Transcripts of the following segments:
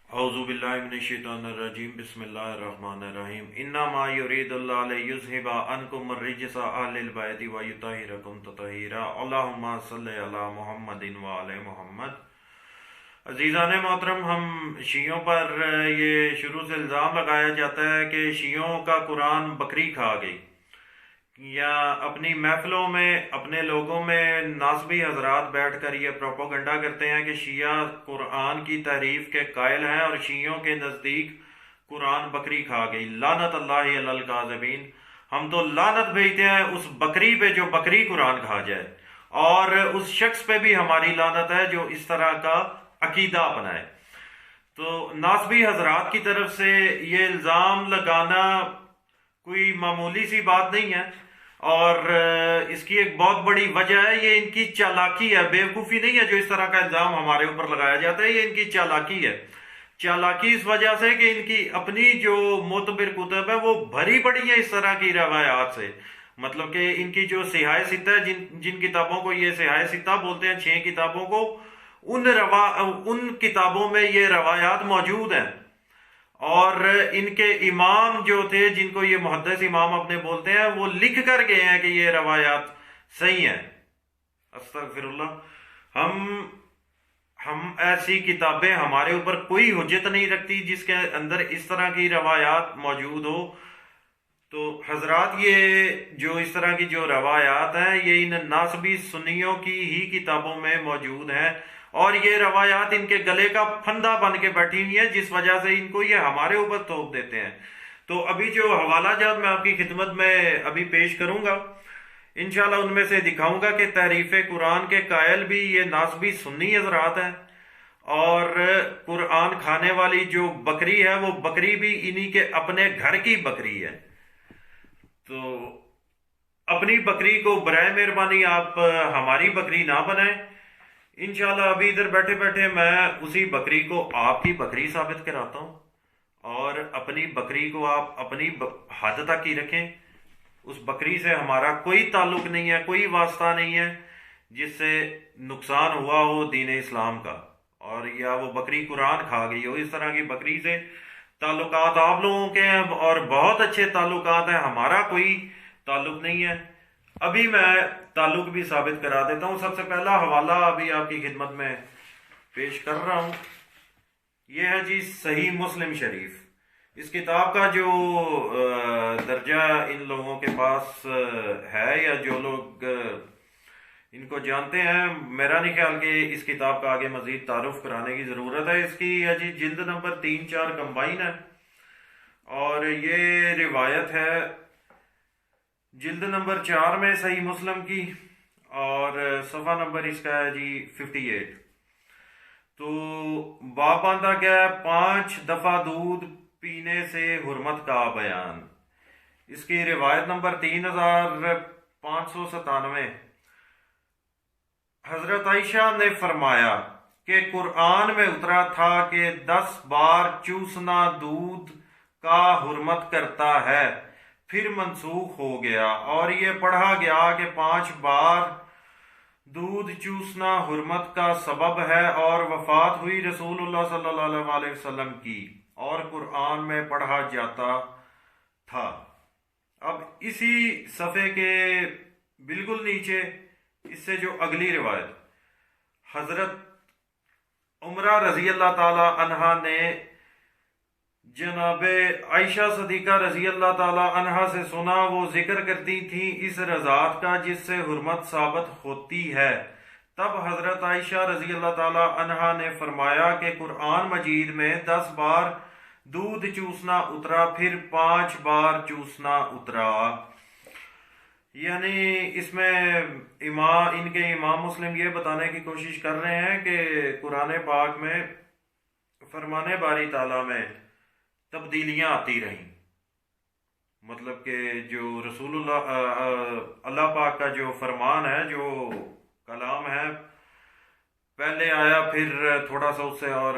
اعوذ باللہ من الشیطان الرجیم بسم اللہ الرحمن الرحیم انما یرید اللہ لیذھب عنکم الرجس اہل البیت ویطہرکم تطہیرا اللہم صلی علی محمد وعلی محمد۔ عزیزان محترم، ہم شیعوں پر یہ شروع سے الزام لگایا جاتا ہے کہ شیعوں کا قرآن بکری کھا گئی، یا اپنی محفلوں میں اپنے لوگوں میں ناصبی حضرات بیٹھ کر یہ پروپوگنڈا کرتے ہیں کہ شیعہ قرآن کی تحریف کے قائل ہیں اور شیعوں کے نزدیک قرآن بکری کھا گئی۔ لعنت اللہ علی الکاذبین۔ ہم تو لعنت بھیجتے ہیں اس بکری پہ جو بکری قرآن کھا جائے، اور اس شخص پہ بھی ہماری لعنت ہے جو اس طرح کا عقیدہ اپنائے۔ تو ناصبی حضرات کی طرف سے یہ الزام لگانا کوئی معمولی سی بات نہیں ہے، اور اس کی ایک بہت بڑی وجہ ہے، یہ ان کی چالاکی ہے، بیوقوفی نہیں ہے جو اس طرح کا الزام ہمارے اوپر لگایا جاتا ہے، یہ ان کی چالاکی ہے۔ چالاکی اس وجہ سے کہ ان کی اپنی جو معتبر کتب ہے وہ بھری پڑی ہے اس طرح کی روایات سے، مطلب کہ ان کی جو صحاح ستہ ہے، جن کتابوں کو یہ صحاح ستہ بولتے ہیں، 6 کتابوں کو، ان کتابوں میں یہ روایات موجود ہیں، اور ان کے امام جو تھے جن کو یہ محدث امام اپنے بولتے ہیں، وہ لکھ کر گئے ہیں کہ یہ روایات صحیح ہیں۔ استغفر اللہ۔ ہم ایسی کتابیں ہمارے اوپر کوئی حجت نہیں رکھتی جس کے اندر اس طرح کی روایات موجود ہو۔ تو حضرات، یہ جو اس طرح کی جو روایات ہیں یہ ان ناصبی سنیوں کی ہی کتابوں میں موجود ہیں، اور یہ روایات ان کے گلے کا پھندا بن کے بیٹھی ہوئی ہیں، جس وجہ سے ان کو یہ ہمارے اوپر تھوپ دیتے ہیں۔ تو ابھی جو حوالہ جات میں آپ کی خدمت میں ابھی پیش کروں گا، انشاءاللہ ان میں سے دکھاؤں گا کہ تحریف قرآن کے قائل بھی یہ ناصبی سنی حضرات ہیں، اور قرآن کھانے والی جو بکری ہے وہ بکری بھی انہی کے اپنے گھر کی بکری ہے۔ تو اپنی بکری کو برائے مہربانی آپ ہماری بکری نہ بنائیں۔ انشاءاللہ ابھی ادھر بیٹھے بیٹھے میں اسی بکری کو آپ کی بکری ثابت کراتا ہوں، اور اپنی بکری کو آپ اپنی حد تک ہی رکھیں۔ اس بکری سے ہمارا کوئی تعلق نہیں ہے، کوئی واسطہ نہیں ہے جس سے نقصان ہوا ہو دین اسلام کا، اور یا وہ بکری قرآن کھا گئی ہو۔ اس طرح کی بکری سے تعلقات آپ لوگوں کے ہیں، اور بہت اچھے تعلقات ہیں، ہمارا کوئی تعلق نہیں ہے۔ ابھی میں تعلق بھی ثابت کرا دیتا ہوں۔ سب سے پہلا حوالہ ابھی آپ کی خدمت میں پیش کر رہا ہوں، یہ ہے جی صحیح مسلم شریف۔ اس کتاب کا جو درجہ ان لوگوں کے پاس ہے، یا جو لوگ ان کو جانتے ہیں، میرا نہیں خیال کہ اس کتاب کا آگے مزید تعارف کرانے کی ضرورت ہے۔ اس کی جی جلد نمبر 3-4 کمبائن ہے، اور یہ روایت ہے جلد نمبر 4 میں صحیح مسلم کی، اور صفحہ نمبر اس کا ہے جی 58۔ تو باب باندھا گیا ہے 5 دفعہ دودھ پینے سے حرمت کا بیان۔ اس کی روایت نمبر 3597۔ حضرت عائشہ نے فرمایا کہ قرآن میں اترا تھا کہ 10 بار چوسنا دودھ کا حرمت کرتا ہے، پھر منسوخ ہو گیا، اور یہ پڑھا گیا کہ 5 بار دودھ چوسنا حرمت کا سبب ہے، اور وفات ہوئی رسول اللہ صلی اللہ علیہ وسلم کی، اور قرآن میں پڑھا جاتا تھا۔ اب اسی صفحے کے بالکل نیچے اس سے جو اگلی روایت، حضرت عمرہ رضی اللہ تعالی عنہا نے جناب عائشہ صدیقہ رضی اللہ تعالی عنہا سے سنا، وہ ذکر کرتی تھیں اس رضاعت کا جس سے حرمت ثابت ہوتی ہے۔ تب حضرت عائشہ رضی اللہ تعالی عنہا نے فرمایا کہ قرآن مجید میں 10 بار دودھ چوسنا اترا، پھر 5 بار چوسنا اترا۔ یعنی اس میں ان کے امام مسلم یہ بتانے کی کوشش کر رہے ہیں کہ قرآن پاک میں فرمان باری تعالیٰ میں تبدیلیاں آتی رہیں، مطلب کہ جو رسول اللہ پاک کا جو فرمان ہے، جو کلام ہے، پہلے آیا، پھر تھوڑا سا اس سے اور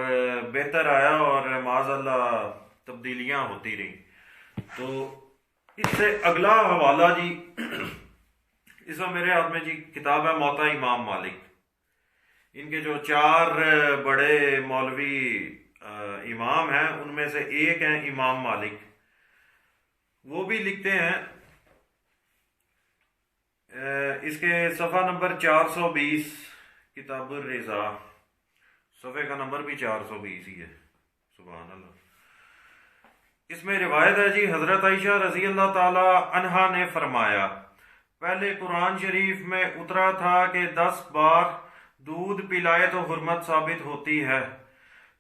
بہتر آیا، اور معاذ اللہ تبدیلیاں ہوتی رہیں۔ تو اس سے اگلا حوالہ جی، اس میں میرے ہاتھ میں جی کتاب ہے موطا امام مالک۔ ان کے جو 4 بڑے مولوی امام ہیں ان میں سے ایک ہیں امام مالک. وہ بھی لکھتے ہیں اس کے صفحہ نمبر 420 کتاب الرضا، صفحے کا نمبر بھی 420 ہی ہے. سبحان اللہ. اس میں روایت ہے جی، حضرت عائشہ رضی اللہ تعالی عنہا نے فرمایا پہلے قرآن شریف میں اترا تھا کہ 10 بار دودھ پلائے تو حرمت ثابت ہوتی ہے،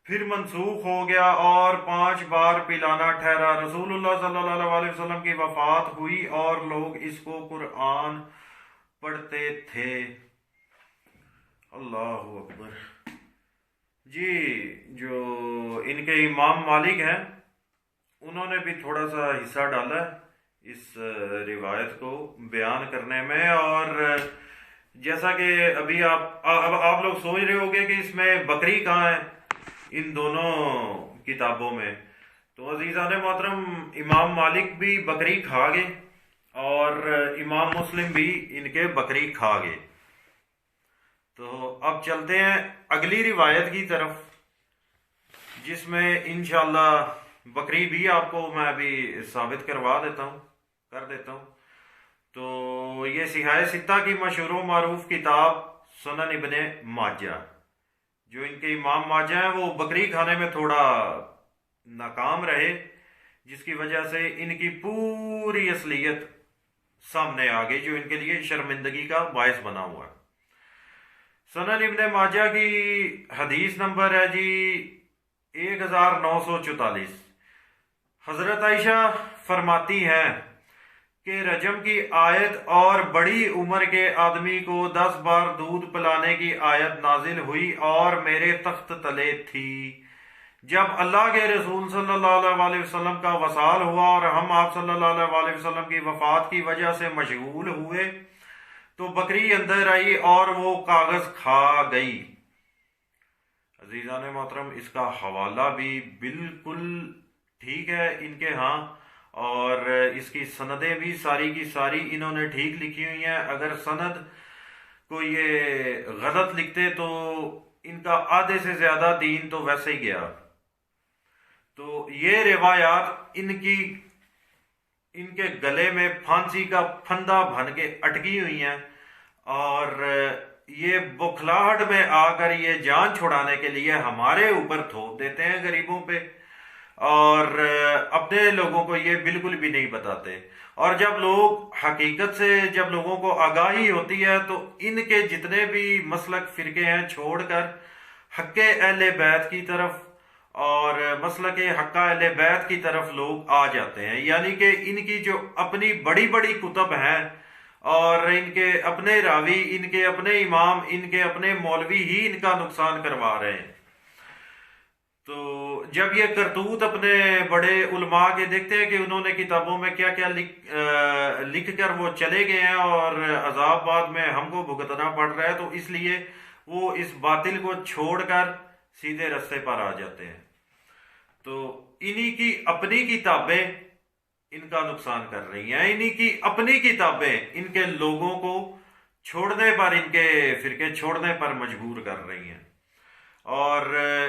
پھر منسوخ ہو گیا اور 5 بار پلانا ٹھہرا. رسول اللہ صلی اللہ علیہ وسلم کی وفات ہوئی اور لوگ اس کو قرآن پڑھتے تھے. اللہ اکبر. جی جو ان کے امام مالک ہیں انہوں نے بھی تھوڑا سا حصہ ڈالا ہے اس روایت کو بیان کرنے میں. اور جیسا کہ ابھی آپ لوگ سوچ رہے ہوگے کہ اس میں بکری کہاں ہے ان دونوں کتابوں میں، تو عزیزان محترم امام مالک بھی بکری کھا گئے اور امام مسلم بھی ان کے بکری کھا گئے. تو اب چلتے ہیں اگلی روایت کی طرف جس میں انشاءاللہ بکری بھی آپ کو میں ابھی ثابت کر دیتا ہوں. تو یہ صحیح ستہ کی مشہور و معروف کتاب سنن ابن ماجہ، جو ان کے امام ماجہ ہیں وہ بکری کھانے میں تھوڑا ناکام رہے، جس کی وجہ سے ان کی پوری اصلیت سامنے آ گئی جو ان کے لیے شرمندگی کا باعث بنا ہوا ہے. سنن ابن ماجہ کی حدیث نمبر ہے جی 1944. حضرت عائشہ فرماتی ہیں کہ رجم کی آیت اور بڑی عمر کے آدمی کو 10 بار دودھ پلانے کی آیت نازل ہوئی اور میرے تخت تلے تھی. جب اللہ کے رسول صلی اللہ علیہ وسلم کا وصال ہوا اور ہم آپ صلی اللہ علیہ وسلم کی وفات کی وجہ سے مشغول ہوئے تو بکری اندر آئی اور وہ کاغذ کھا گئی. عزیزان محترم اس کا حوالہ بھی بالکل ٹھیک ہے ان کے ہاں، اور اس کی سندیں بھی ساری کی ساری انہوں نے ٹھیک لکھی ہوئی ہیں. اگر سند کو یہ غلط لکھتے تو ان کا آدھے سے زیادہ دین تو ویسے ہی گیا. تو یہ روایات ان کے گلے میں پھانسی کا پھندا بن کے اٹکی ہوئی ہیں، اور یہ بکھلاہٹ میں آ کر یہ جان چھڑانے کے لیے ہمارے اوپر تھوپ دیتے ہیں غریبوں پہ، اور اپنے لوگوں کو یہ بالکل بھی نہیں بتاتے. اور جب لوگ حقیقت سے جب لوگوں کو آگاہی ہوتی ہے تو ان کے جتنے بھی مسلک فرقے ہیں چھوڑ کر حق اہل بیت کی طرف اور مسلک حق اہل بیت کی طرف لوگ آ جاتے ہیں. یعنی کہ ان کی جو اپنی بڑی بڑی کتب ہیں اور ان کے اپنے راوی، ان کے اپنے امام، ان کے اپنے مولوی ہی ان کا نقصان کروا رہے ہیں. تو جب یہ کرتوت اپنے بڑے علماء کے دیکھتے ہیں کہ انہوں نے کتابوں میں کیا کیا لکھ کر وہ چلے گئے ہیں اور عذاب بعد میں ہم کو بھگتنا پڑ رہا ہے، تو اس لیے وہ اس باطل کو چھوڑ کر سیدھے رستے پر آ جاتے ہیں. تو انہی کی اپنی کتابیں ان کا نقصان کر رہی ہیں، انہی کی اپنی کتابیں ان کے لوگوں کو چھوڑنے پر، ان کے فرقے چھوڑنے پر مجبور کر رہی ہیں. اور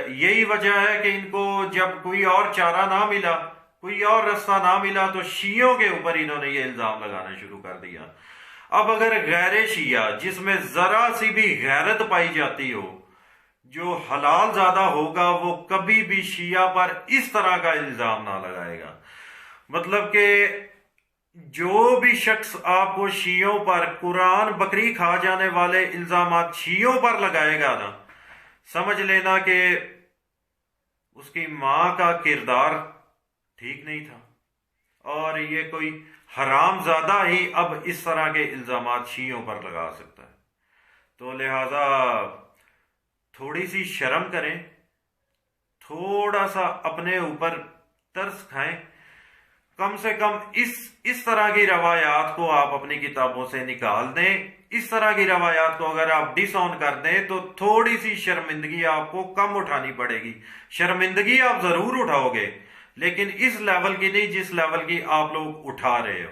یہی وجہ ہے کہ ان کو جب کوئی اور چارہ نہ ملا، کوئی اور رستہ نہ ملا، تو شیعوں کے اوپر انہوں نے یہ الزام لگانا شروع کر دیا. اب اگر غیر شیعہ جس میں ذرا سی بھی غیرت پائی جاتی ہو، جو حلال زادہ ہوگا، وہ کبھی بھی شیعہ پر اس طرح کا الزام نہ لگائے گا. مطلب کہ جو بھی شخص آپ کو شیعوں پر قرآن بکری کھا جانے والے الزامات شیعوں پر لگائے گا نا، سمجھ لینا کہ اس کی ماں کا کردار ٹھیک نہیں تھا، اور یہ کوئی حرام زادہ ہی اب اس طرح کے الزامات شیعوں پر لگا سکتا ہے. تو لہذا تھوڑی سی شرم کریں، تھوڑا سا اپنے اوپر ترس کھائیں، کم سے کم اس طرح کی روایات کو آپ اپنی کتابوں سے نکال دیں. اس طرح کی روایات کو اگر آپ ڈس آن کر دیں تو تھوڑی سی شرمندگی آپ کو کم اٹھانی پڑے گی. شرمندگی آپ ضرور اٹھاؤ گے لیکن اس لیول کی نہیں جس لیول کی آپ لوگ اٹھا رہے ہو.